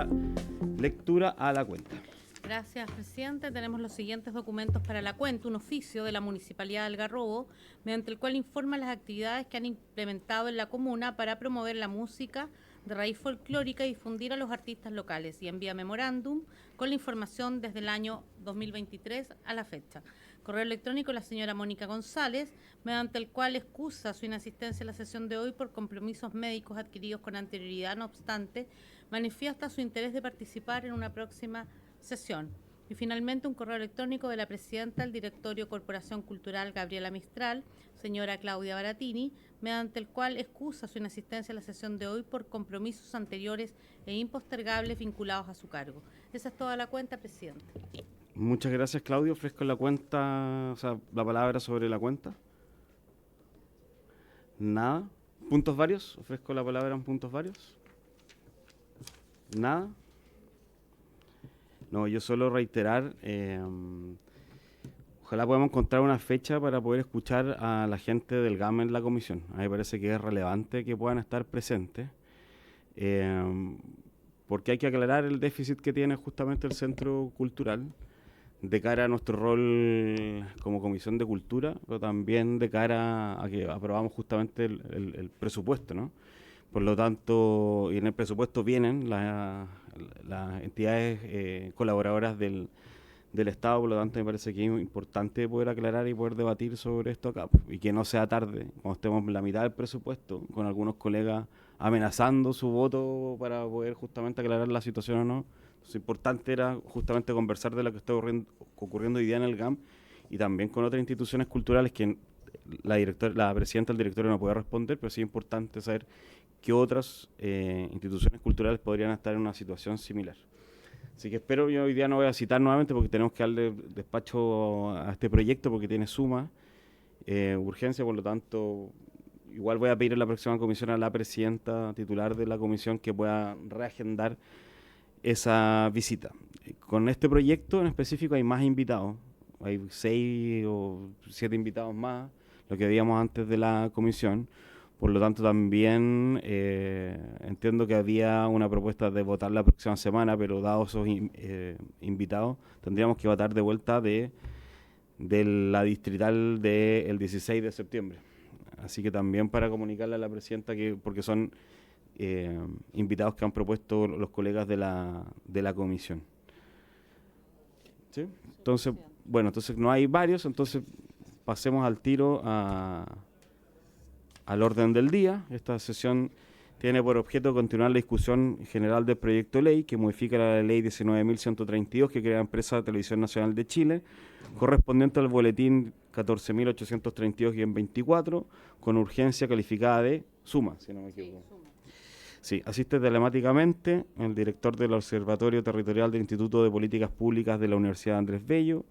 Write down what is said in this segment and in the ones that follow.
dar lectura a la cuenta. Gracias, presidente. Tenemos los siguientes documentos para la cuenta. Un oficio de la Municipalidad de Algarrobo, mediante el cual informa las actividades que han implementado en la comuna para promover la música de raíz folclórica y difundir a los artistas locales, y envía memorándum con la información desde el año 2023 a la fecha. Correo electrónico de la señora Mónica González, mediante el cual excusa su inasistencia a la sesión de hoy por compromisos médicos adquiridos con anterioridad. No obstante, manifiesta su interés de participar en una próxima sesión. Y finalmente un correo electrónico de la presidenta del Directorio Corporación Cultural Gabriela Mistral, señora Claudia Baratini, mediante el cual excusa su inasistencia a la sesión de hoy por compromisos anteriores e impostergables vinculados a su cargo. Esa es toda la cuenta, presidente. Muchas gracias, Claudio. Ofrezco la cuenta, o sea, la palabra sobre la cuenta. Nada. ¿Puntos varios? Ofrezco la palabra en puntos varios. Nada. No, yo solo reiterar, ojalá podamos encontrar una fecha para poder escuchar a la gente del GAM en la comisión. A mí me parece que es relevante que puedan estar presentes, porque hay que aclarar el déficit que tiene justamente el Centro Cultural de cara a nuestro rol como Comisión de Cultura, pero también de cara a que aprobamos justamente el presupuesto, ¿no? Por lo tanto, y en el presupuesto vienen las entidades colaboradoras del Estado, por lo tanto me parece que es importante poder aclarar y poder debatir sobre esto acá, y que no sea tarde, cuando estemos en la mitad del presupuesto, con algunos colegas amenazando su voto para poder justamente aclarar la situación o no. Entonces, importante era justamente conversar de lo que está ocurriendo hoy día en el GAM, y también con otras instituciones culturales que la presidenta del directorio no puede responder, pero sí es importante saber que otras instituciones culturales podrían estar en una situación similar. Así que espero, yo hoy día no voy a citar nuevamente porque tenemos que darle despacho a este proyecto porque tiene suma urgencia, por lo tanto, igual voy a pedir en la próxima comisión a la presidenta titular de la comisión que pueda reagendar esa visita. Con este proyecto en específico hay más invitados, hay 6 o 7 invitados más, lo que veíamos antes de la comisión. Por lo tanto, también entiendo que había una propuesta de votar la próxima semana, pero dados esos invitados, tendríamos que votar de vuelta de la distrital del 16 de septiembre. Así que también para comunicarle a la presidenta que, porque son invitados que han propuesto los colegas de la comisión. ¿Sí? Entonces, bueno, entonces no hay varios, entonces pasemos al tiro al orden del día. Esta sesión tiene por objeto continuar la discusión general del proyecto de ley que modifica la ley 19.132 que crea la empresa de Televisión Nacional de Chile, correspondiente al boletín 14.832-24, con urgencia calificada de suma, si no me equivoco. Sí, asiste telemáticamente el director del Observatorio Territorial del Instituto de Políticas Públicas de la Universidad Andrés Bello,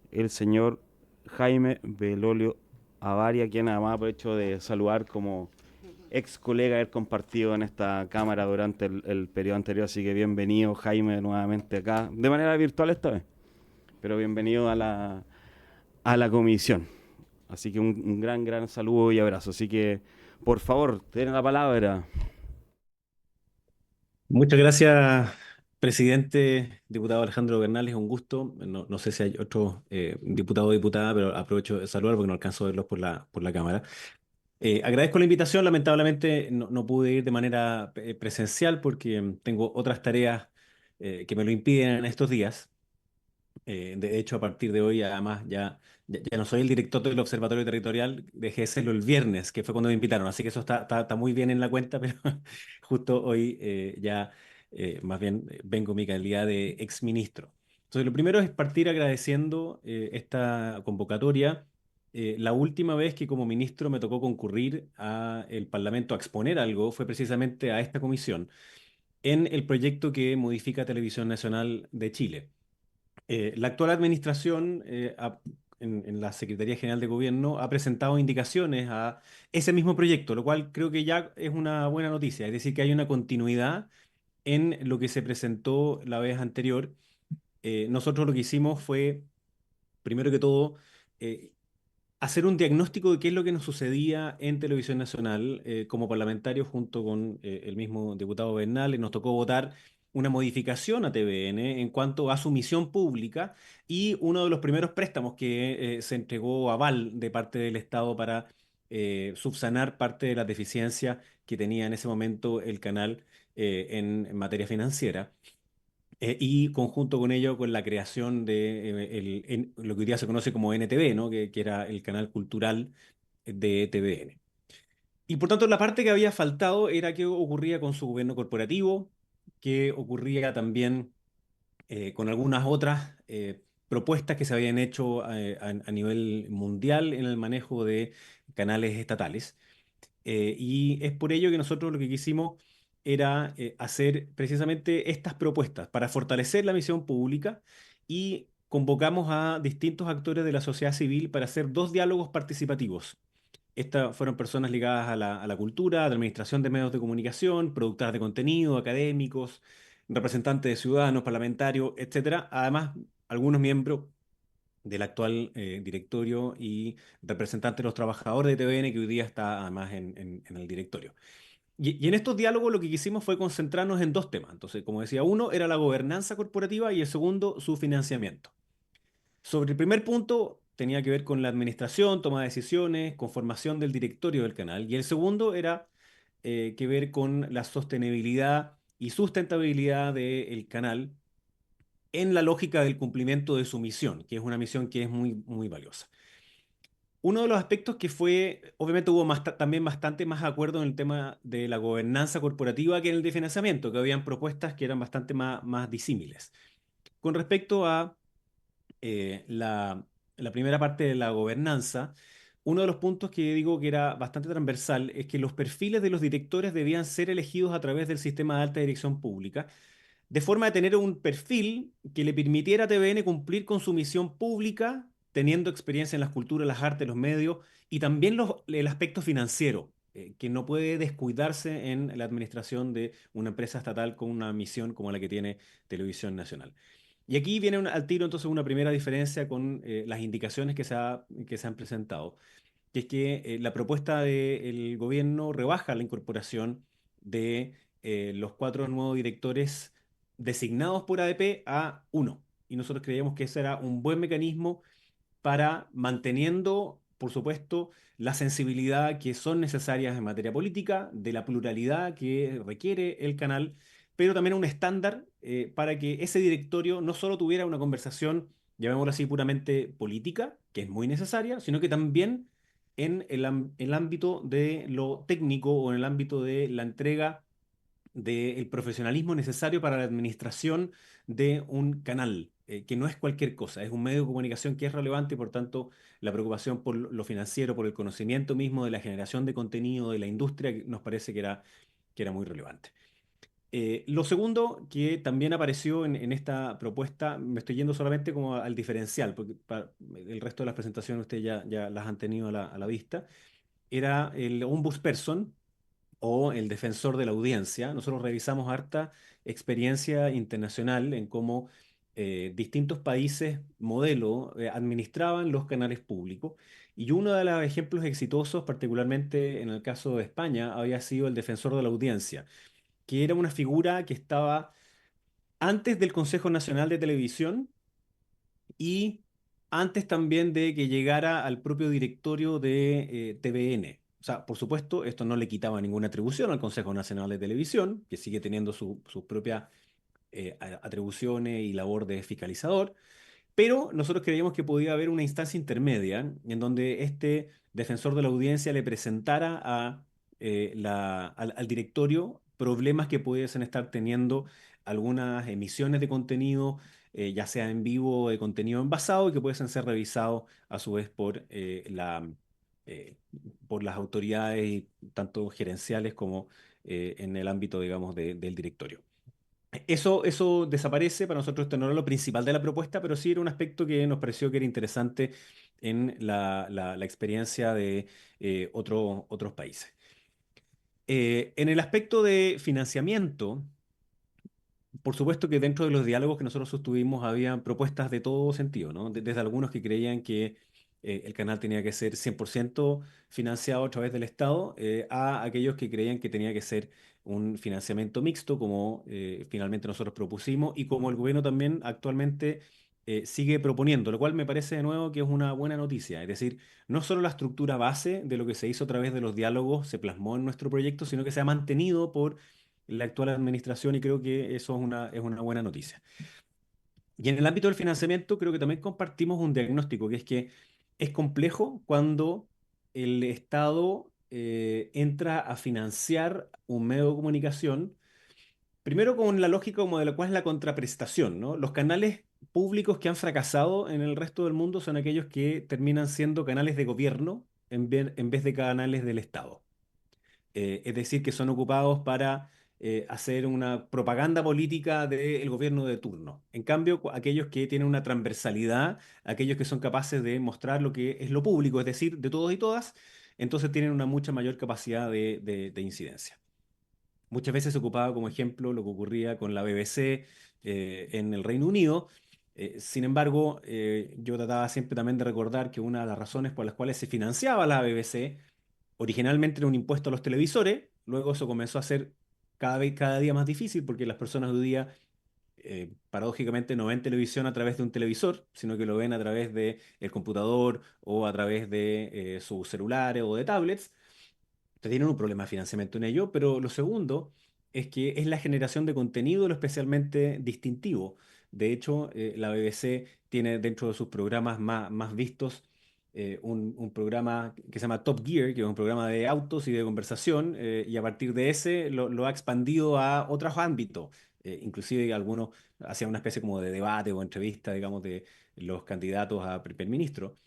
el señor Jaime Belolio Avaria, quien además aprovecho de saludar como ex colega, haber compartido en esta cámara durante el periodo anterior, así que bienvenido Jaime nuevamente acá, de manera virtual esta vez, pero bienvenido a la comisión. Así que un gran saludo y abrazo. Así que, por favor, tienen la palabra. Muchas gracias, presidente, diputado Alejandro Bernal, es un gusto. No sé si hay otro diputado o diputada, pero aprovecho de saludar porque no alcanzo a verlos por la cámara. Agradezco la invitación, lamentablemente no pude ir de manera presencial porque tengo otras tareas que me lo impiden en estos días. De hecho, a partir de hoy, además, ya no soy el director del Observatorio Territorial, dejé de serlo el viernes, que fue cuando me invitaron, así que eso está muy bien en la cuenta, pero justo hoy más bien vengo en mi calidad de exministro. Entonces, lo primero es partir agradeciendo esta convocatoria. La última vez que como ministro me tocó concurrir al Parlamento a exponer algo fue precisamente a esta comisión en el proyecto que modifica Televisión Nacional de Chile. La actual administración en la Secretaría General de Gobierno ha presentado indicaciones a ese mismo proyecto, lo cual creo que ya es una buena noticia, es decir, que hay una continuidad en lo que se presentó la vez anterior. Nosotros lo que hicimos fue, primero que todo, eh, hacer un diagnóstico de qué es lo que nos sucedía en Televisión Nacional como parlamentarios junto con el mismo diputado Bernal, y nos tocó votar una modificación a TVN en cuanto a su misión pública y uno de los primeros préstamos que se entregó aval de parte del Estado para subsanar parte de las deficiencias que tenía en ese momento el canal en materia financiera. Y conjunto con ello, con la creación de lo que hoy día se conoce como NTV, ¿no? Que era el canal cultural de TVN. Y por tanto, la parte que había faltado era qué ocurría con su gobierno corporativo, qué ocurría también con algunas otras propuestas que se habían hecho a nivel mundial en el manejo de canales estatales. Y es por ello que nosotros lo que quisimos era hacer precisamente estas propuestas para fortalecer la misión pública y convocamos a distintos actores de la sociedad civil para hacer dos diálogos participativos. Estas fueron personas ligadas a la cultura, a la administración de medios de comunicación, productoras de contenido, académicos, representantes de ciudadanos, parlamentarios, etcétera. Además, algunos miembros del actual directorio y representantes de los trabajadores de TVN, que hoy día está además en el directorio. Y en estos diálogos lo que quisimos fue concentrarnos en dos temas. Entonces, como decía, uno era la gobernanza corporativa y el segundo, su financiamiento. Sobre el primer punto, tenía que ver con la administración, toma de decisiones, conformación del directorio del canal. Y el segundo era que ver con la sostenibilidad y sustentabilidad del canal en la lógica del cumplimiento de su misión, que es una misión que es muy, muy valiosa. Uno de los aspectos que fue, obviamente hubo también bastante más acuerdo en el tema de la gobernanza corporativa que en el de financiamiento, que habían propuestas que eran bastante más disímiles. Con respecto a la primera parte de la gobernanza, uno de los puntos que digo que era bastante transversal es que los perfiles de los directores debían ser elegidos a través del sistema de alta dirección pública, de forma de tener un perfil que le permitiera a TVN cumplir con su misión pública, teniendo experiencia en las culturas, las artes, los medios y también el aspecto financiero, que no puede descuidarse en la administración de una empresa estatal con una misión como la que tiene Televisión Nacional. Y aquí viene al tiro entonces una primera diferencia con las indicaciones que se han presentado, que es que la propuesta del gobierno rebaja la incorporación de los cuatro nuevos directores designados por ADP a uno. Y nosotros creíamos que ese era un buen mecanismo para manteniendo, por supuesto, la sensibilidad que son necesarias en materia política, de la pluralidad que requiere el canal, pero también un estándar para que ese directorio no solo tuviera una conversación, llamémoslo así, puramente política, que es muy necesaria, sino que también en el ámbito de lo técnico o en el ámbito de la entrega del profesionalismo necesario para la administración de un canal, que no es cualquier cosa, es un medio de comunicación que es relevante y por tanto la preocupación por lo financiero, por el conocimiento mismo de la generación de contenido de la industria, nos parece que era muy relevante. Lo segundo que también apareció en esta propuesta, me estoy yendo solamente como al diferencial, porque el resto de las presentaciones ustedes ya las han tenido a la vista, era el ombudsperson o el defensor de la audiencia. Nosotros revisamos harta experiencia internacional en cómo distintos países modelo administraban los canales públicos. Y uno de los ejemplos exitosos, particularmente en el caso de España, había sido el defensor de la audiencia, que era una figura que estaba antes del Consejo Nacional de Televisión y antes también de que llegara al propio directorio de TVN. O sea, por supuesto, esto no le quitaba ninguna atribución al Consejo Nacional de Televisión, que sigue teniendo sus propias atribuciones y labor de fiscalizador, pero nosotros creíamos que podía haber una instancia intermedia en donde este defensor de la audiencia le presentara al directorio problemas que pudiesen estar teniendo algunas emisiones de contenido, ya sea en vivo o de contenido envasado, y que pudiesen ser revisados a su vez eh, por las autoridades, tanto gerenciales como en el ámbito, digamos, del directorio. Eso desaparece, para nosotros esto no era lo principal de la propuesta, pero sí era un aspecto que nos pareció que era interesante en la experiencia de otros países. En el aspecto de financiamiento, por supuesto que dentro de los diálogos que nosotros sostuvimos había propuestas de todo sentido, ¿no? Desde algunos que creían que el canal tenía que ser 100% financiado a través del Estado, a aquellos que creían que tenía que ser un financiamiento mixto, como finalmente nosotros propusimos y como el gobierno también actualmente sigue proponiendo, lo cual me parece de nuevo que es una buena noticia. Es decir, no solo la estructura base de lo que se hizo a través de los diálogos se plasmó en nuestro proyecto, sino que se ha mantenido por la actual administración y creo que eso es una buena noticia. Y en el ámbito del financiamiento creo que también compartimos un diagnóstico, que es que es complejo cuando el Estado entra a financiar un medio de comunicación. Primero con la lógica como de lo cual es la contraprestación, ¿no? Los canales públicos que han fracasado en el resto del mundo son aquellos que terminan siendo canales de gobierno en vez de canales del Estado. Es decir, que son ocupados para hacer una propaganda política del gobierno de turno. En cambio, aquellos que tienen una transversalidad, aquellos que son capaces de mostrar lo que es lo público, es decir, de todos y todas, entonces tienen una mucha mayor capacidad de incidencia. Muchas veces se ocupaba como ejemplo lo que ocurría con la BBC en el Reino Unido. Sin embargo, yo trataba siempre también de recordar que una de las razones por las cuales se financiaba la BBC originalmente era un impuesto a los televisores, luego eso comenzó a ser cada día más difícil porque las personas hoy día, paradójicamente, no ven televisión a través de un televisor, sino que lo ven a través del computador o a través de sus celulares o de tablets. Tienen un problema de financiamiento en ello, pero lo segundo es que es la generación de contenido lo especialmente distintivo. De hecho, la BBC tiene dentro de sus programas más vistos un programa que se llama Top Gear, que es un programa de autos y de conversación, y a partir de ese lo ha expandido a otros ámbitos. Inclusive algunos hacían una especie como de debate o entrevista, digamos, de los candidatos a primer ministro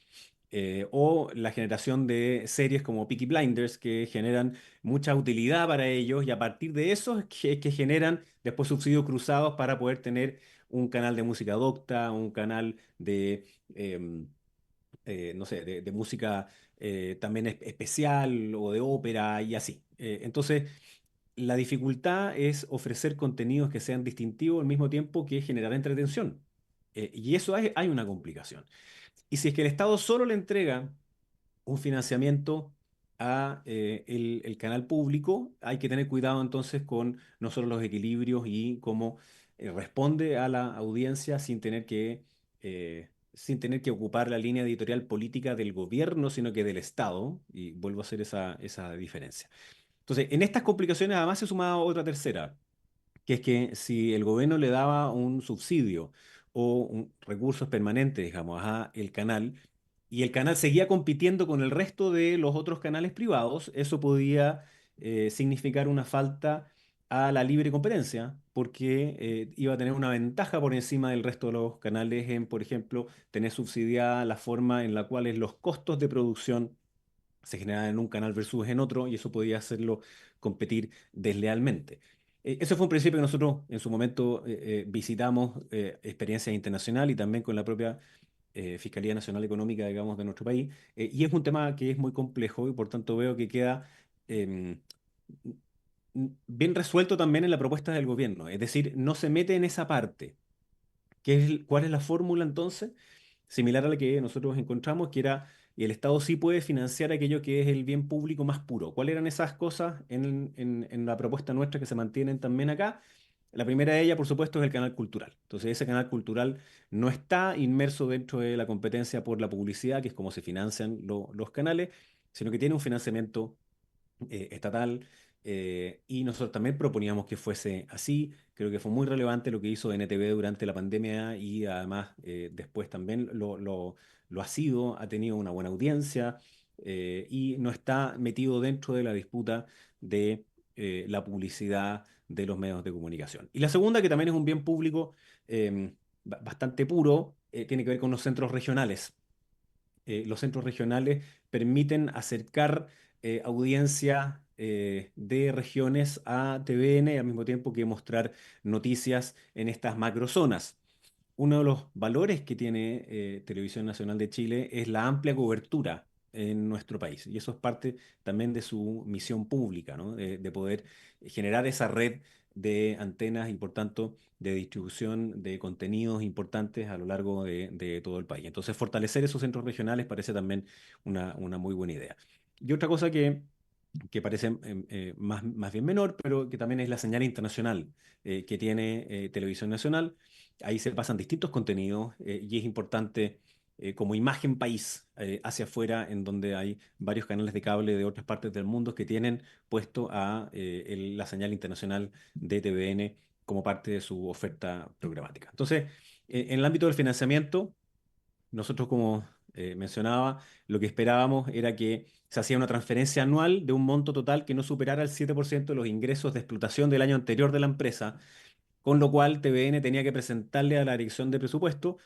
o la generación de series como Peaky Blinders que generan mucha utilidad para ellos y a partir de eso es que generan después subsidios cruzados para poder tener un canal de música docta, un canal de, em, no sé, de música también especial o de ópera y así. Entonces, la dificultad es ofrecer contenidos que sean distintivos al mismo tiempo que generar entretención. Y eso hay una complicación. Y si es que el Estado solo le entrega un financiamiento a el canal público, hay que tener cuidado entonces con no solo los equilibrios y cómo responde a la audiencia sin tener que ocupar la línea editorial política del gobierno, sino que del Estado, y vuelvo a hacer esa diferencia. Entonces, en estas complicaciones además se sumaba otra tercera, que es que si el gobierno le daba un subsidio o recursos permanentes, digamos, a el canal, y el canal seguía compitiendo con el resto de los otros canales privados, eso podía significar una falta a la libre competencia, porque iba a tener una ventaja por encima del resto de los canales en, por ejemplo, tener subsidiada la forma en la cual los costos de producción se generaban en un canal versus en otro, y eso podía hacerlo competir deslealmente. Ese fue un principio que nosotros en su momento visitamos experiencias internacionales y también con la propia Fiscalía Nacional Económica, digamos, de nuestro país. Y es un tema que es muy complejo y por tanto veo que queda em, bien resuelto también en la propuesta del gobierno. Es decir, no se mete en esa parte. ¿Cuál es la fórmula entonces? Similar a la que nosotros encontramos, que era, y el Estado sí puede financiar aquello que es el bien público más puro. ¿Cuáles eran esas cosas en la propuesta nuestra que se mantienen también acá? La primera de ellas, por supuesto, es el canal cultural. Entonces, ese canal cultural no está inmerso dentro de la competencia por la publicidad, que es como se financian los canales, sino que tiene un financiamiento estatal, y nosotros también proponíamos que fuese así. Creo que fue muy relevante lo que hizo NTV durante la pandemia y además después también lo ha sido, ha tenido una buena audiencia y no está metido dentro de la disputa de la publicidad de los medios de comunicación. Y la segunda, que también es un bien público bastante puro, tiene que ver con los centros regionales. Los centros regionales permiten acercar audiencia de regiones a TVN y al mismo tiempo que mostrar noticias en estas macrozonas. Uno de los valores que tiene Televisión Nacional de Chile es la amplia cobertura en nuestro país. Y eso es parte también de su misión pública, ¿no? De poder generar esa red de antenas y por tanto de distribución de contenidos importantes a lo largo de todo el país. Entonces, fortalecer esos centros regionales parece también una muy buena idea. Y otra cosa que parece más bien menor, pero que también es la señal internacional que tiene Televisión Nacional. Ahí se pasan distintos contenidos y es importante como imagen país hacia afuera, en donde hay varios canales de cable de otras partes del mundo que tienen puesto a la señal internacional de TVN como parte de su oferta programática. Entonces, en el ámbito del financiamiento, nosotros, como mencionaba, lo que esperábamos era que se hacía una transferencia anual de un monto total que no superara el 7% de los ingresos de explotación del año anterior de la empresa, con lo cual TVN tenía que presentarle a la dirección de presupuesto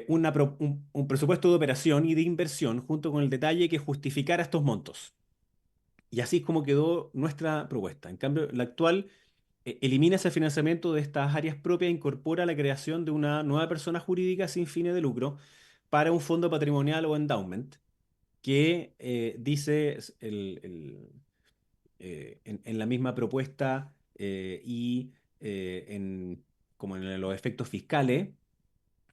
un presupuesto de operación y de inversión junto con el detalle que justificara estos montos. Y así es como quedó nuestra propuesta. En cambio, la actual elimina ese financiamiento de estas áreas propias e incorpora la creación de una nueva persona jurídica sin fines de lucro para un fondo patrimonial o endowment que dice en la misma propuesta y como en los efectos fiscales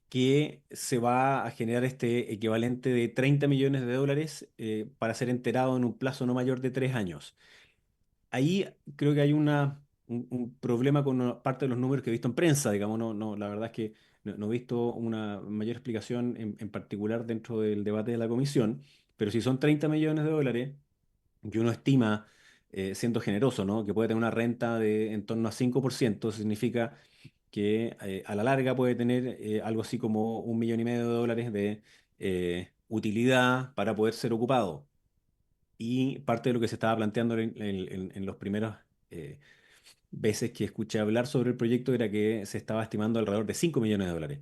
que se va a generar este equivalente de 30 millones de dólares para ser enterado en un plazo no mayor de 3 años. Ahí creo que hay un problema con parte de los números que he visto en prensa, digamos, la verdad es que no he visto una mayor explicación en particular dentro del debate de la comisión, pero si son 30 millones de dólares, que uno estima, siendo generoso, ¿no? Que puede tener una renta de en torno a 5%, significa que a la larga puede tener algo así como 1,5 millones de dólares de utilidad para poder ser ocupado. Y parte de lo que se estaba planteando en los primeros veces que escuché hablar sobre el proyecto era que se estaba estimando alrededor de 5 millones de dólares.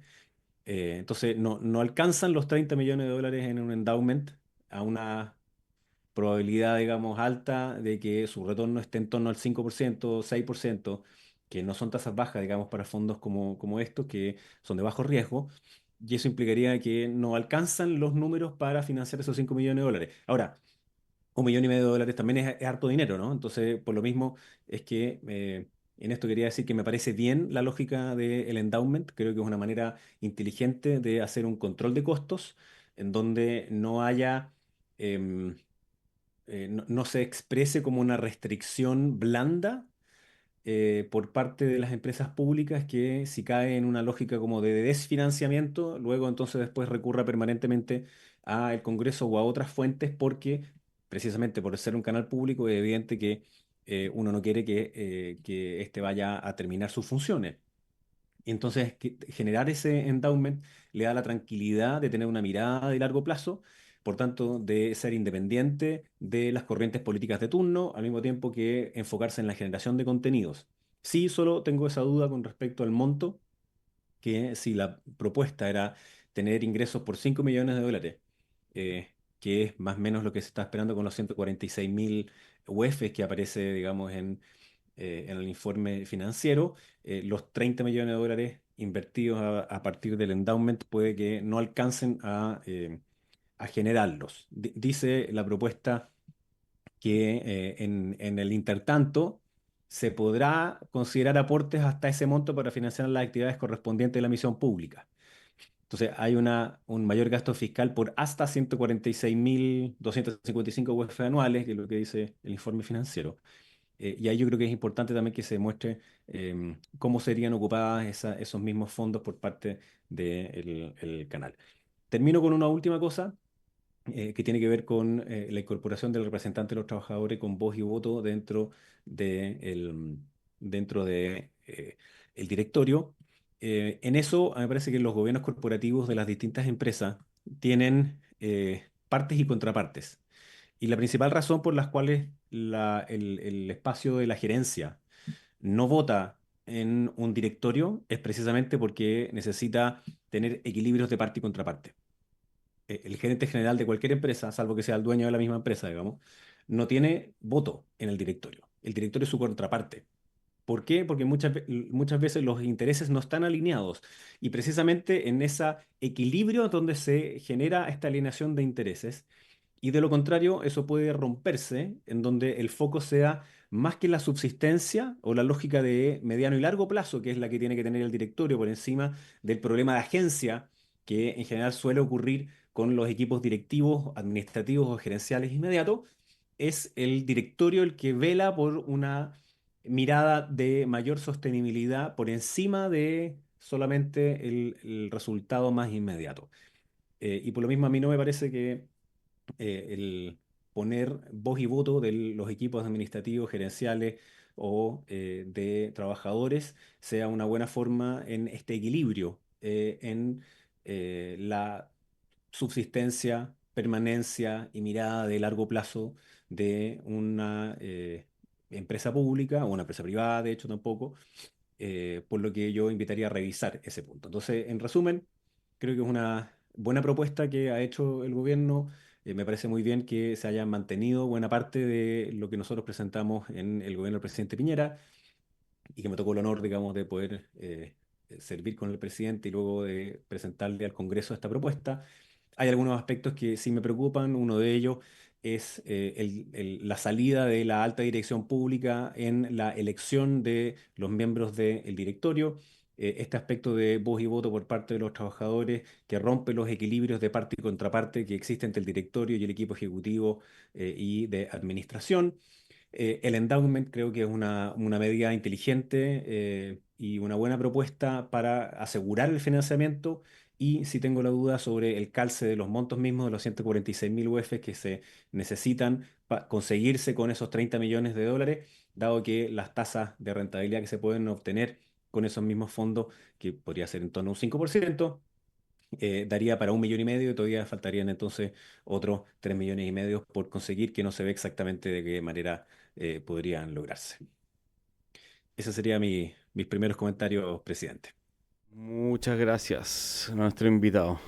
Entonces, no alcanzan los 30 millones de dólares en un endowment a una probabilidad, digamos, alta de que su retorno esté en torno al 5%, 6%, que no son tasas bajas, digamos, para fondos como estos, que son de bajo riesgo, y eso implicaría que no alcanzan los números para financiar esos 5 millones de dólares. Ahora, 1,5 millones de dólares también es harto dinero, ¿no? Entonces, por lo mismo, es que en esto quería decir que me parece bien la lógica del endowment. Creo que es una manera inteligente de hacer un control de costos en donde no haya, em, no se exprese como una restricción blanda por parte de las empresas públicas que si cae en una lógica como de desfinanciamiento, luego entonces después recurra permanentemente al Congreso o a otras fuentes porque precisamente por ser un canal público es evidente que uno no quiere que éste vaya a terminar sus funciones. Y entonces, generar ese endowment le da la tranquilidad de tener una mirada de largo plazo, por tanto, de ser independiente de las corrientes políticas de turno, al mismo tiempo que enfocarse en la generación de contenidos. Sí, solo tengo esa duda con respecto al monto, que si la propuesta era tener ingresos por 5 millones de dólares, que es más o menos lo que se está esperando con los 146.000 UEFs que aparece, digamos, en el informe financiero, los 30 millones de dólares invertidos a partir del endowment puede que no alcancen a generarlos. Dice la propuesta que en el intertanto se podrá considerar aportes hasta ese monto para financiar las actividades correspondientes de la misión pública. Entonces hay un mayor gasto fiscal por hasta 146.255 UF anuales, que es lo que dice el informe financiero. Y ahí yo creo que es importante también que se muestre cómo serían ocupadas esos mismos fondos por parte del el canal. Termino con una última cosa que tiene que ver con la incorporación del representante de los trabajadores con voz y voto dentro de el directorio. En eso, me parece que los gobiernos corporativos de las distintas empresas tienen partes y contrapartes. Y la principal razón por las cuales el espacio de la gerencia no vota en un directorio es precisamente porque necesita tener equilibrios de parte y contraparte. El gerente general de cualquier empresa, salvo que sea el dueño de la misma empresa, digamos, no tiene voto en el directorio. El directorio es su contraparte. ¿Por qué? Porque muchas veces los intereses no están alineados y precisamente en ese equilibrio es donde se genera esta alineación de intereses y de lo contrario eso puede romperse en donde el foco sea más que la subsistencia o la lógica de mediano y largo plazo, que es la que tiene que tener el directorio por encima del problema de agencia que en general suele ocurrir con los equipos directivos, administrativos o gerenciales inmediatos, es el directorio el que vela por una mirada de mayor sostenibilidad por encima de solamente el resultado más inmediato. Y por lo mismo a mí no me parece que el poner voz y voto de los equipos administrativos, gerenciales o de trabajadores sea una buena forma en este equilibrio, en la subsistencia, permanencia y mirada de largo plazo de una empresa pública o una empresa privada, de hecho tampoco, por lo que yo invitaría a revisar ese punto. Entonces, en resumen, creo que es una buena propuesta que ha hecho el gobierno. Me parece muy bien que se haya mantenido buena parte de lo que nosotros presentamos en el gobierno del presidente Piñera y que me tocó el honor, digamos, de poder servir con el presidente y luego de presentarle al Congreso esta propuesta. Hay algunos aspectos que sí me preocupan. Uno de ellos es la salida de la alta dirección pública en la elección de los miembros del directorio. Este aspecto de voz y voto por parte de los trabajadores que rompe los equilibrios de parte y contraparte que existen entre el directorio y el equipo ejecutivo y de administración. El endowment creo que es una medida inteligente y una buena propuesta para asegurar el financiamiento y si tengo la duda sobre el calce de los montos mismos de los 146.000 UF que se necesitan para conseguirse con esos 30 millones de dólares, dado que las tasas de rentabilidad que se pueden obtener con esos mismos fondos, que podría ser en torno a un 5%, daría para 1,5 millones y todavía faltarían entonces otros 3,5 millones por conseguir, que no se ve exactamente de qué manera podrían lograrse. Esos serían mis primeros comentarios, presidente. Muchas gracias a nuestro invitado.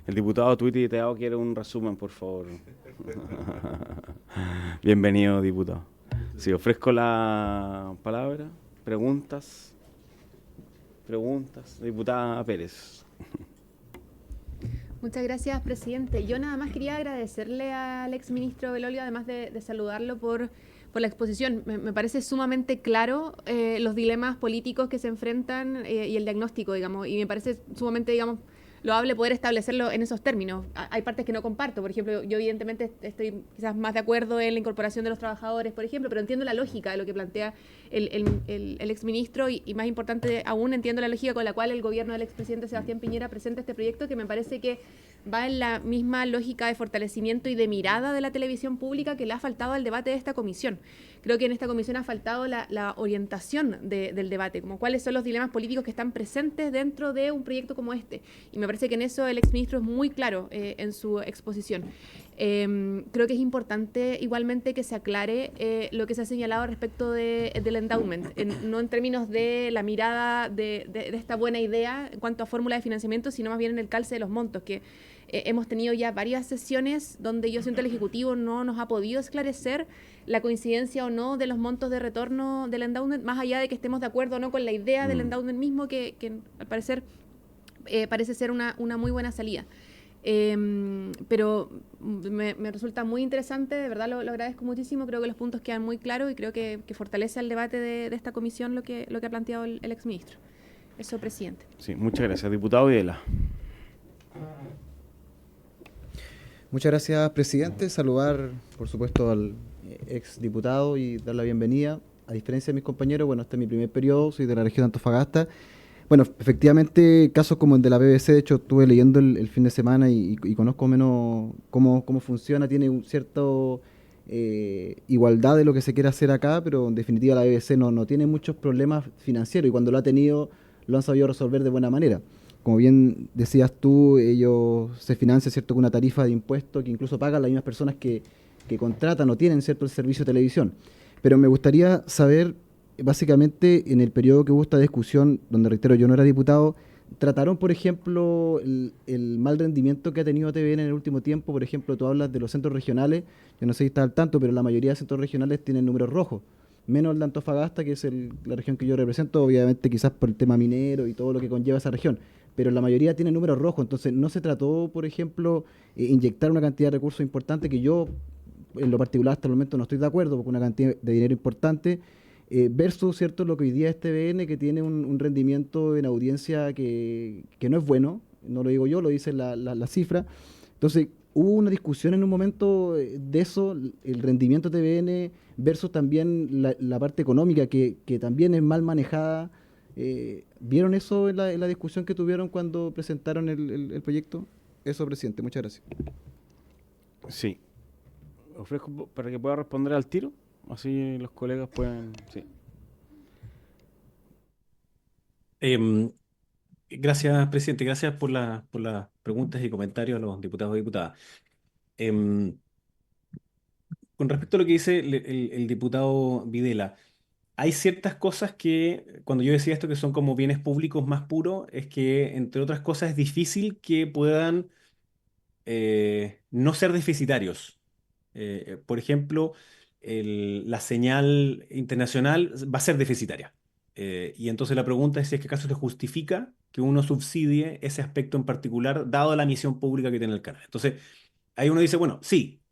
El diputado tuiteado quiere un resumen, por favor. Bienvenido, diputado. Sí, ofrezco la palabra. Preguntas. Diputada Pérez. Muchas gracias, presidente. Yo nada más quería agradecerle al exministro Belolio, además de saludarlo por la exposición. Me parece sumamente claro los dilemas políticos que se enfrentan y el diagnóstico, digamos, y me parece sumamente, digamos, loable poder establecerlo en esos términos. Hay partes que no comparto, por ejemplo, yo evidentemente estoy quizás más de acuerdo en la incorporación de los trabajadores, por ejemplo, pero entiendo la lógica de lo que plantea el exministro y más importante aún, entiendo la lógica con la cual el gobierno del expresidente Sebastián Piñera presenta este proyecto, que me parece que va en la misma lógica de fortalecimiento y de mirada de la televisión pública que le ha faltado al debate de esta comisión. Creo que en esta comisión ha faltado la orientación del debate, como cuáles son los dilemas políticos que están presentes dentro de un proyecto como este. Y me parece que en eso el exministro es muy claro en su exposición. Creo que es importante igualmente que se aclare lo que se ha señalado respecto del endowment, no en términos de la mirada de esta buena idea en cuanto a fórmula de financiamiento, sino más bien en el calce de los montos, que hemos tenido ya varias sesiones donde yo siento el Ejecutivo no nos ha podido esclarecer la coincidencia o no de los montos de retorno del endowment, más allá de que estemos de acuerdo o no con la idea del endowment mismo, que al parecer parece ser una muy buena salida. Pero me resulta muy interesante, de verdad lo agradezco muchísimo, creo que los puntos quedan muy claros y creo que fortalece el debate de esta comisión lo que ha planteado el exministro. Eso, presidente. Sí, muchas gracias. Diputado Videla. Muchas gracias, presidente. Saludar, por supuesto, al ex diputado y dar la bienvenida. A diferencia de mis compañeros, bueno, este es mi primer periodo, soy de la región de Antofagasta. Bueno, efectivamente, casos como el de la BBC, de hecho, estuve leyendo el fin de semana y conozco menos cómo funciona, tiene un cierto igualdad de lo que se quiere hacer acá, pero en definitiva la BBC no tiene muchos problemas financieros y cuando lo ha tenido, lo han sabido resolver de buena manera. Como bien decías tú, ellos se financian, ¿cierto?, con una tarifa de impuestos que incluso pagan las mismas personas que contratan o tienen, ¿cierto?, el servicio de televisión. Pero me gustaría saber, básicamente, en el periodo que hubo esta discusión, donde, reitero, yo no era diputado, ¿trataron, por ejemplo, el mal rendimiento que ha tenido TVN en el último tiempo? Por ejemplo, tú hablas de los centros regionales, yo no sé si estás al tanto, pero la mayoría de centros regionales tienen números rojos, menos el de Antofagasta, que es la región que yo represento, obviamente quizás por el tema minero y todo lo que conlleva esa región, pero la mayoría tiene números rojos, entonces no se trató, por ejemplo, inyectar una cantidad de recursos importante que yo en lo particular hasta el momento no estoy de acuerdo, porque una cantidad de dinero importante, versus, ¿cierto?, lo que hoy día es TVN, que tiene un rendimiento en audiencia que no es bueno, no lo digo yo, lo dice la cifra. Entonces, hubo una discusión en un momento de eso, el rendimiento de TVN versus también la parte económica, que también es mal manejada. ¿Vieron eso en la discusión que tuvieron cuando presentaron el proyecto? Eso, presidente, muchas gracias. Sí. Ofrezco para que pueda responder al tiro, así los colegas pueden... Sí. Em, Gracias, presidente. Gracias por las preguntas y comentarios a los diputados y diputadas. Em, con respecto a lo que dice el diputado Videla, hay ciertas cosas que, cuando yo decía esto, que son como bienes públicos más puros, es que, entre otras cosas, es difícil que puedan no ser deficitarios. Por ejemplo, la señal internacional va a ser deficitaria. Y entonces la pregunta es si es que acaso se justifica que uno subsidie ese aspecto en particular, dado la misión pública que tiene el canal. Entonces, ahí uno dice, bueno, sí,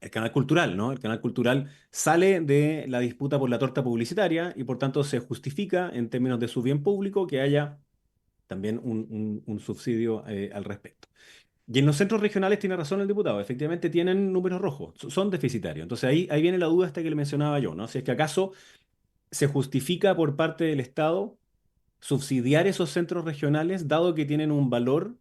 el canal cultural, ¿no? El canal cultural sale de la disputa por la torta publicitaria y por tanto se justifica en términos de su bien público que haya también un subsidio al respecto. Y en los centros regionales tiene razón el diputado, efectivamente tienen números rojos, son deficitarios. Entonces ahí viene la duda esta que le mencionaba yo, ¿no? Si es que acaso se justifica por parte del Estado subsidiar esos centros regionales, dado que tienen un valor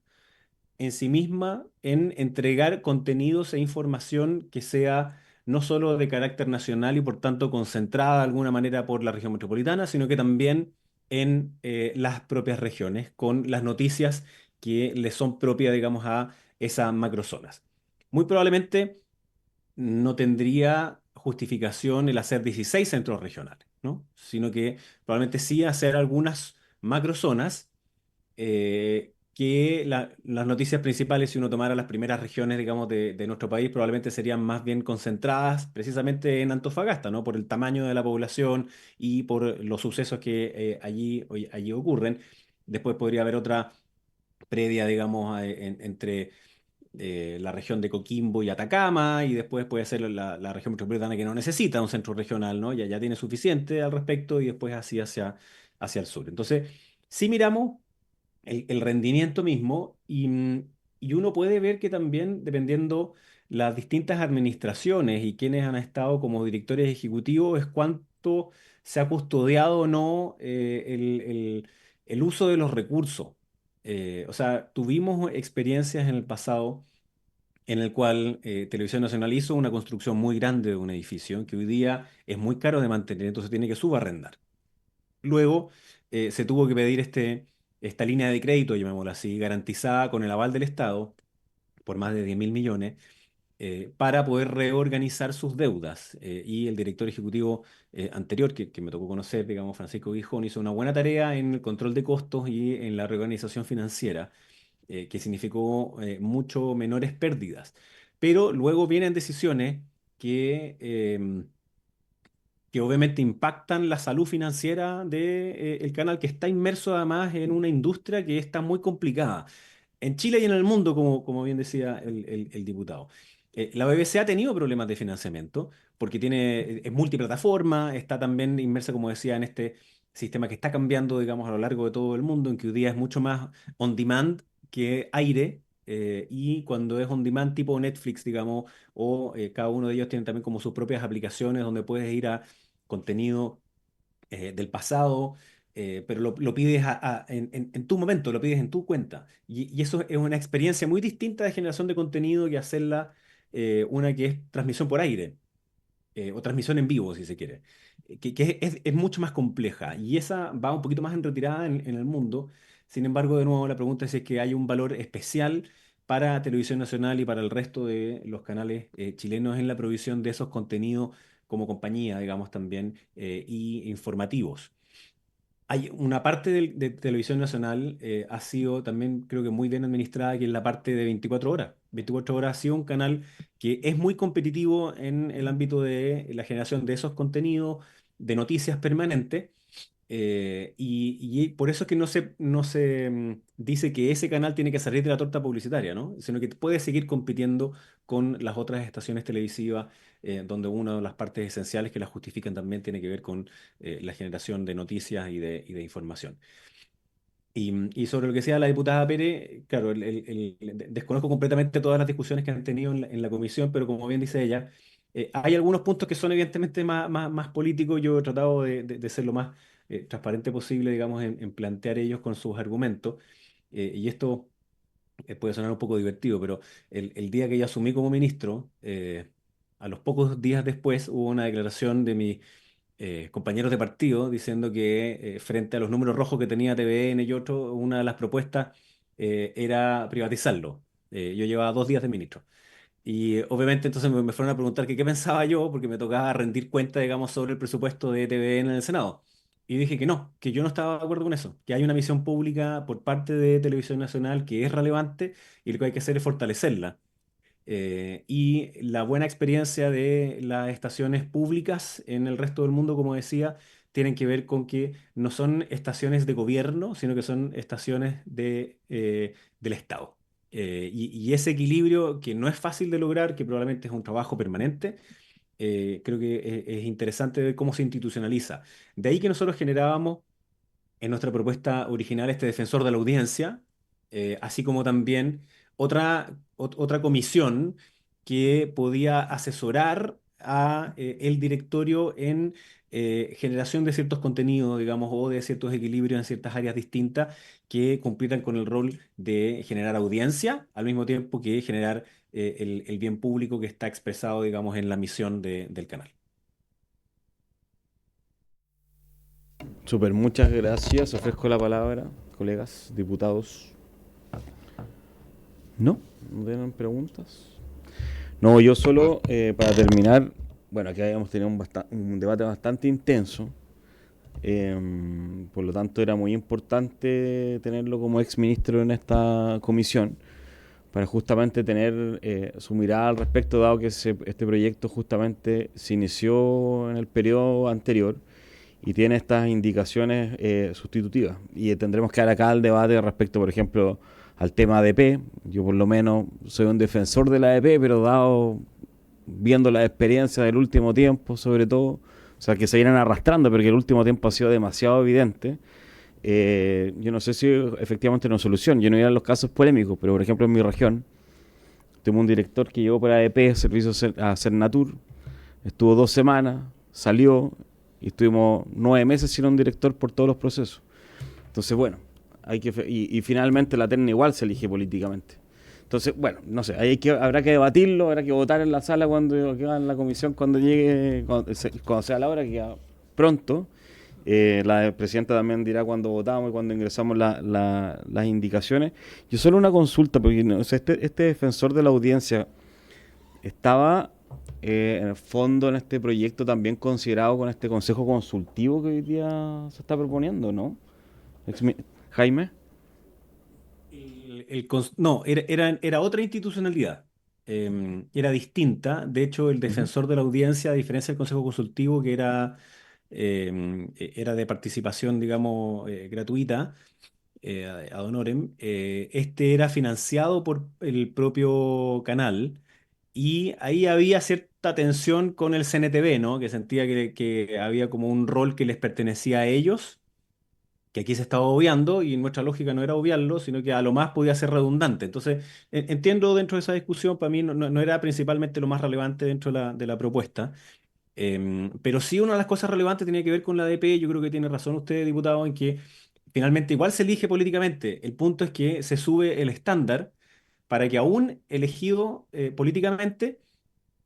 en sí misma en entregar contenidos e información que sea no solo de carácter nacional y por tanto concentrada de alguna manera por la región metropolitana, sino que también en las propias regiones, con las noticias que le son propias, digamos, a esas macrozonas. Muy probablemente no tendría justificación el hacer 16 centros regionales, ¿no? Sino que probablemente sí hacer algunas macrozonas que las noticias principales, si uno tomara las primeras regiones, digamos, de nuestro país, probablemente serían más bien concentradas precisamente en Antofagasta, ¿no? Por el tamaño de la población y por los sucesos que allí ocurren. Después podría haber otra previa, digamos, entre la región de Coquimbo y Atacama, y después puede ser la región metropolitana que no necesita un centro regional, ¿no? Ya tiene suficiente al respecto, y después así hacia el sur. Entonces, si miramos el rendimiento mismo y uno puede ver que también, dependiendo las distintas administraciones y quienes han estado como directores ejecutivos, es cuánto se ha custodiado o no el uso de los recursos. O sea, tuvimos experiencias en el pasado en el cual Televisión Nacional hizo una construcción muy grande de un edificio que hoy día es muy caro de mantener, entonces tiene que subarrendar. Luego se tuvo que pedir esta línea de crédito, llamémosla así, garantizada con el aval del Estado por más de 10.000 millones, para poder reorganizar sus deudas. Y el director ejecutivo anterior, que me tocó conocer, digamos, Francisco Guijón, hizo una buena tarea en el control de costos y en la reorganización financiera, que significó mucho menores pérdidas. Pero luego vienen decisiones que obviamente impactan la salud financiera del canal, que está inmerso además en una industria que está muy complicada. En Chile y en el mundo, como bien decía el diputado. La BBC ha tenido problemas de financiamiento porque es multiplataforma, está también inmersa, como decía, en este sistema que está cambiando, digamos, a lo largo de todo el mundo, en que hoy día es mucho más on demand que aire. Y cuando es on demand tipo Netflix, digamos, o cada uno de ellos tiene también como sus propias aplicaciones donde puedes ir a contenido del pasado, pero lo pides en tu momento, lo pides en tu cuenta. Y eso es una experiencia muy distinta de generación de contenido que hacerla una que es transmisión por aire, o transmisión en vivo, si se quiere, que es mucho más compleja. Y esa va un poquito más en retirada en el mundo. Sin embargo, de nuevo, la pregunta es si es que hay un valor especial para Televisión Nacional y para el resto de los canales chilenos en la provisión de esos contenidos como compañía, digamos, también, y informativos. Hay una parte de Televisión Nacional ha sido también, creo que muy bien administrada, que es la parte de 24 horas. 24 horas ha sido un canal que es muy competitivo en el ámbito de la generación de esos contenidos, de noticias permanentes, y por eso es que no se dice que ese canal tiene que salir de la torta publicitaria, ¿no? Sino que puede seguir compitiendo con las otras estaciones televisivas, donde una de las partes esenciales que la justifican también tiene que ver con la generación de noticias y de información. Y sobre lo que decía la diputada Pérez, claro, desconozco completamente todas las discusiones que han tenido en la comisión, pero como bien dice ella, hay algunos puntos que son evidentemente más políticos. Yo he tratado de ser lo más transparente posible, digamos, en plantear ellos con sus argumentos. Y esto puede sonar un poco divertido, pero el día que yo asumí como ministro, a los pocos días después hubo una declaración de mi compañeros de partido diciendo que frente a los números rojos que tenía TVN y otro, una de las propuestas era privatizarlo. Yo llevaba 2 días de ministro. Y obviamente entonces me fueron a preguntar que qué pensaba yo, porque me tocaba rendir cuenta, digamos, sobre el presupuesto de TVN en el Senado. Y dije que yo no estaba de acuerdo con eso, que hay una visión pública por parte de Televisión Nacional que es relevante y lo que hay que hacer es fortalecerla. Y la buena experiencia de las estaciones públicas en el resto del mundo, como decía, tienen que ver con que no son estaciones de gobierno, sino que son estaciones del Estado. Y ese equilibrio que no es fácil de lograr, que probablemente es un trabajo permanente, creo que es interesante ver cómo se institucionaliza. De ahí que nosotros generábamos en nuestra propuesta original este defensor de la audiencia, así como también otra comisión que podía asesorar a el directorio en generación de ciertos contenidos, digamos, o de ciertos equilibrios en ciertas áreas distintas que cumplieran con el rol de generar audiencia, al mismo tiempo que generar el bien público que está expresado, digamos, en la misión del canal. Súper, muchas gracias. Ofrezco la palabra, colegas, diputados. ¿No? ¿No tienen preguntas? No, yo solo, para terminar, bueno, aquí habíamos tenido un debate bastante intenso, por lo tanto era muy importante tenerlo como ex ministro en esta comisión, para justamente tener su mirada al respecto, dado que este proyecto justamente se inició en el periodo anterior y tiene estas indicaciones sustitutivas. Y tendremos que dar acá el debate respecto, por ejemplo, al tema ADP. Yo por lo menos soy un defensor de la ADP, pero viendo la experiencia del último tiempo, sobre todo, o sea, que se vienen arrastrando, porque el último tiempo ha sido demasiado evidente. Yo no sé si efectivamente no es solución. Yo no iba a los casos polémicos, pero por ejemplo en mi región, tengo un director que llegó por ADP, servicio a Cernatur, estuvo 2 semanas, salió, y estuvimos 9 meses sin un director por todos los procesos. Entonces, bueno, y finalmente la terna igual se elige políticamente. Entonces, bueno, no sé, habrá que debatirlo, habrá que votar en la sala cuando queda en la comisión, cuando llegue, cuando sea la hora, que ya pronto. La presidenta también dirá cuando votamos y cuando ingresamos las indicaciones. Yo solo una consulta, porque no sé, este defensor de la audiencia estaba en el fondo en este proyecto también considerado con este consejo consultivo que hoy día se está proponiendo, ¿no? Jaime. No, era otra institucionalidad. Era distinta. De hecho, el Ujú. defensor de la audiencia, a diferencia del Consejo Consultivo, que era de participación, digamos, gratuita, ad honorem, este era financiado por el propio canal y ahí había cierta tensión con el CNTV, ¿no? Que sentía que había como un rol que les pertenecía a ellos, que aquí se estaba obviando y nuestra lógica no era obviarlo, sino que a lo más podía ser redundante. Entonces, entiendo dentro de esa discusión, para mí no era principalmente lo más relevante dentro de la propuesta. Pero sí, una de las cosas relevantes tiene que ver con la ADP. Yo creo que tiene razón usted, diputado, en que finalmente igual se elige políticamente. El punto es que se sube el estándar para que aún elegido políticamente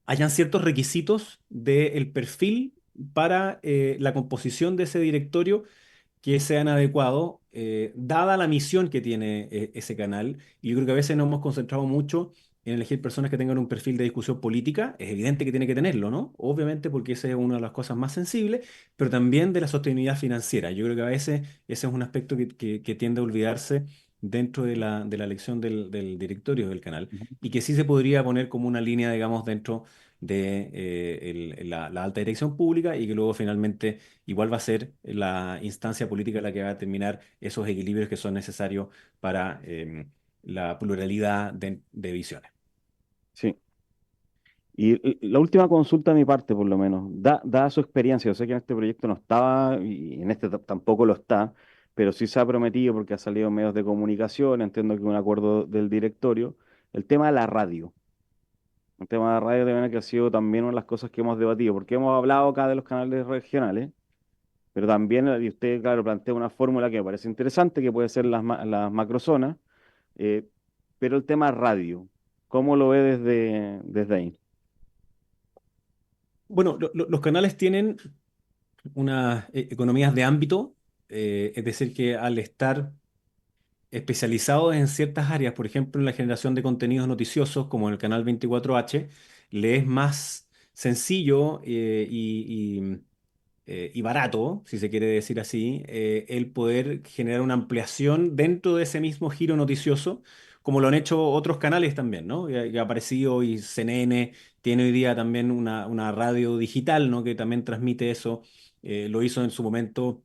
hayan ciertos requisitos del perfil para la composición de ese directorio que sean adecuados, dada la misión que tiene ese canal. Y yo creo que a veces nos hemos concentrado mucho en elegir personas que tengan un perfil de discusión política. Es evidente que tiene que tenerlo, ¿no? Obviamente porque esa es una de las cosas más sensibles, pero también de la sostenibilidad financiera. Yo creo que a veces ese es un aspecto que tiende a olvidarse dentro de la elección del directorio del canal, Ujú. y que sí se podría poner como una línea, digamos, dentro de la alta dirección pública, y que luego finalmente igual va a ser la instancia política la que va a determinar esos equilibrios que son necesarios para la pluralidad de visiones. Sí. Y la última consulta de mi parte, por lo menos, da su experiencia, yo sé que en este proyecto no estaba y en este tampoco lo está, pero sí se ha prometido porque ha salido en medios de comunicación, entiendo que un acuerdo del directorio, el tema de la radio. El tema de la radio también que ha sido también una de las cosas que hemos debatido, porque hemos hablado acá de los canales regionales, pero también, y usted, claro, plantea una fórmula que me parece interesante, que puede ser las macrozonas, eh, pero el tema radio, ¿cómo lo ve desde ahí? Bueno, los canales tienen unas economías de ámbito, es decir, que al estar especializados en ciertas áreas, por ejemplo, en la generación de contenidos noticiosos, como en el canal 24H, le es más sencillo y barato, si se quiere decir así, el poder generar una ampliación dentro de ese mismo giro noticioso, como lo han hecho otros canales también, ¿no? Que ha aparecido, y CNN tiene hoy día también una radio digital, ¿no? Que también transmite eso. Lo hizo en su momento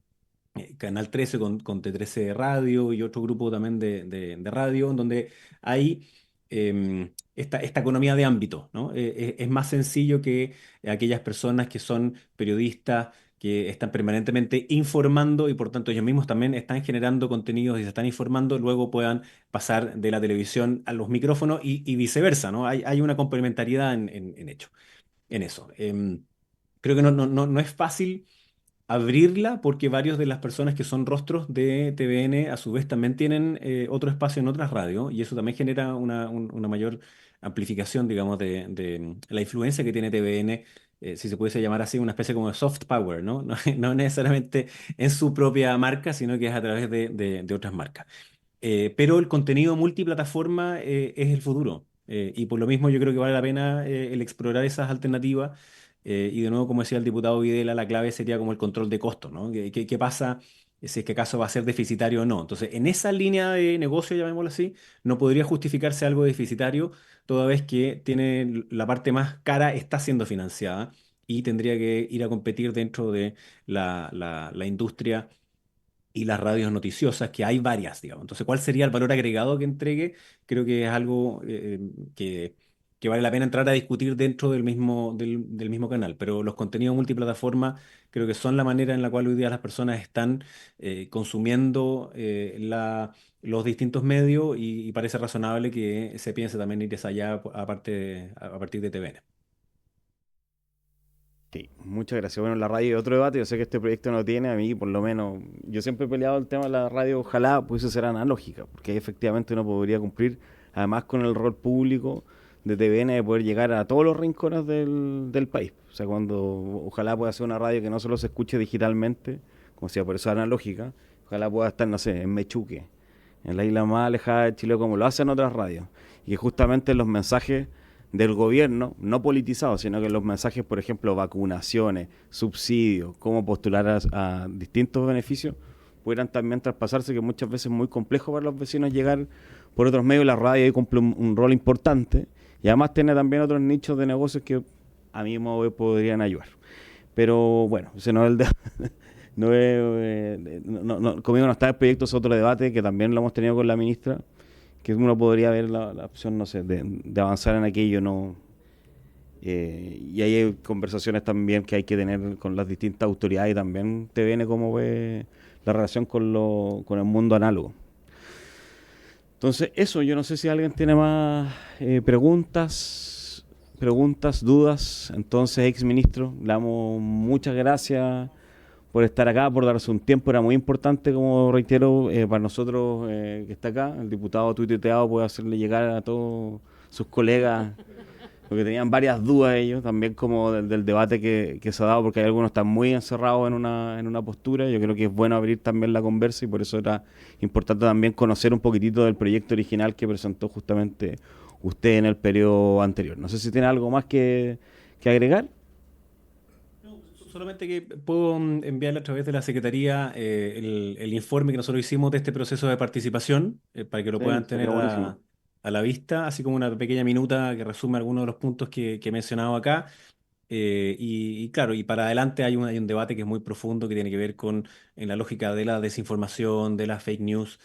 Canal 13 con T13 Radio y otro grupo también de radio, en donde hay esta economía de ámbito, ¿no? Es más sencillo que aquellas personas que son periodistas, que están permanentemente informando, y por tanto ellos mismos también están generando contenidos y se están informando, luego puedan pasar de la televisión a los micrófonos, y viceversa, ¿no? Hay una complementariedad en eso. Creo que no es fácil abrirla, porque varios de las personas que son rostros de TVN a su vez también tienen otro espacio en otras radios, y eso también genera una mayor amplificación, digamos, de la influencia que tiene TVN, si se pudiese llamar así, una especie como de soft power, ¿no? No necesariamente en su propia marca, sino que es a través de otras marcas. Pero el contenido multiplataforma es el futuro. Y por lo mismo yo creo que vale la pena el explorar esas alternativas. Y de nuevo, como decía el diputado Videla, la clave sería como el control de costos, ¿no? ¿Qué pasa si es que acaso va a ser deficitario o no? Entonces, en esa línea de negocio, llamémoslo así, no podría justificarse algo deficitario, toda vez que tiene la parte más cara está siendo financiada, y tendría que ir a competir dentro de la industria y las radios noticiosas, que hay varias, digamos. Entonces, ¿cuál sería el valor agregado que entregue? Creo que es algo que vale la pena entrar a discutir dentro del mismo canal. Pero los contenidos multiplataforma creo que son la manera en la cual hoy día las personas están consumiendo los distintos medios, y parece razonable que se piense también ir hacia allá a partir de TVN. Sí, muchas gracias. Bueno, la radio es otro debate. Yo sé que este proyecto no tiene, a mí por lo menos, yo siempre he peleado el tema de la radio, ojalá pudiese ser analógica, porque ahí efectivamente uno podría cumplir, además con el rol público de TVN, de poder llegar a todos los rincones del país. O sea, ojalá pueda ser una radio que no solo se escuche digitalmente, como sea por eso analógica, ojalá pueda estar, no sé, en Mechuque, en la isla más alejada de Chile, como lo hacen otras radios. Y que justamente los mensajes del gobierno, no politizados, sino que los mensajes, por ejemplo, vacunaciones, subsidios, cómo postular a distintos beneficios, pudieran también traspasarse, que muchas veces es muy complejo para los vecinos llegar por otros medios. La radio ahí cumple un rol importante, y además tiene también otros nichos de negocios que a mí me podrían ayudar. Pero bueno, ese no es el de no es, conmigo no está el proyecto, es otro debate que también lo hemos tenido con la ministra, que uno podría ver la opción, no sé, de avanzar en aquello, ¿no? Y ahí hay conversaciones también que hay que tener con las distintas autoridades, y también te viene cómo ve la relación con el mundo análogo. Entonces, eso, yo no sé si alguien tiene más preguntas, dudas. Entonces, ex ministro, le damos muchas gracias por estar acá, por darse un tiempo. Era muy importante, como reitero, para nosotros que está acá. El diputado tuiteado puede hacerle llegar a todos sus colegas, porque tenían varias dudas ellos, también como del debate que se ha dado, porque hay algunos que están muy encerrados en una postura. Yo creo que es bueno abrir también la conversa, y por eso era importante también conocer un poquitito del proyecto original que presentó justamente usted en el periodo anterior. No sé si tiene algo más que agregar. Solamente que puedo enviarle a través de la Secretaría el informe que nosotros hicimos de este proceso de participación para que lo Sí, puedan sería tener buenísimo. a la vista, así como una pequeña minuta que resume algunos de los puntos que he mencionado acá. Y claro, y para adelante hay un debate que es muy profundo que tiene que ver con en la lógica de la desinformación, de las fake news,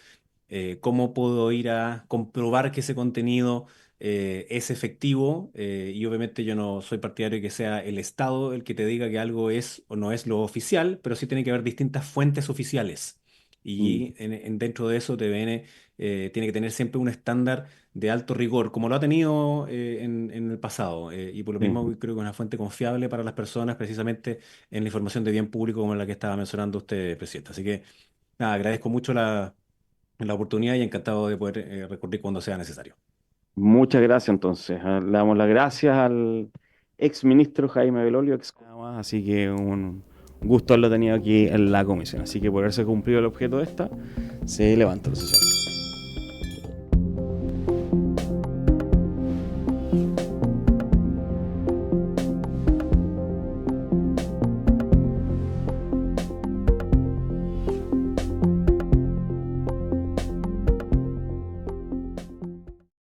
cómo puedo ir a comprobar que ese contenido es efectivo, y obviamente yo no soy partidario de que sea el Estado el que te diga que algo es o no es lo oficial, pero sí tiene que haber distintas fuentes oficiales. Mm, Y dentro de eso TVN tiene que tener siempre un estándar de alto rigor, como lo ha tenido en el pasado. Y por lo sí. mismo creo que es una fuente confiable para las personas, precisamente en la información de bien público como la que estaba mencionando usted, Presidente. Así que nada, agradezco mucho la oportunidad y encantado de poder recurrir cuando sea necesario. Muchas gracias entonces. Le damos las gracias al ex ministro Jaime Belolio, así que un gusto haberlo tenido aquí en la comisión. Así que por haberse cumplido el objeto de esta, se levanta la sesión.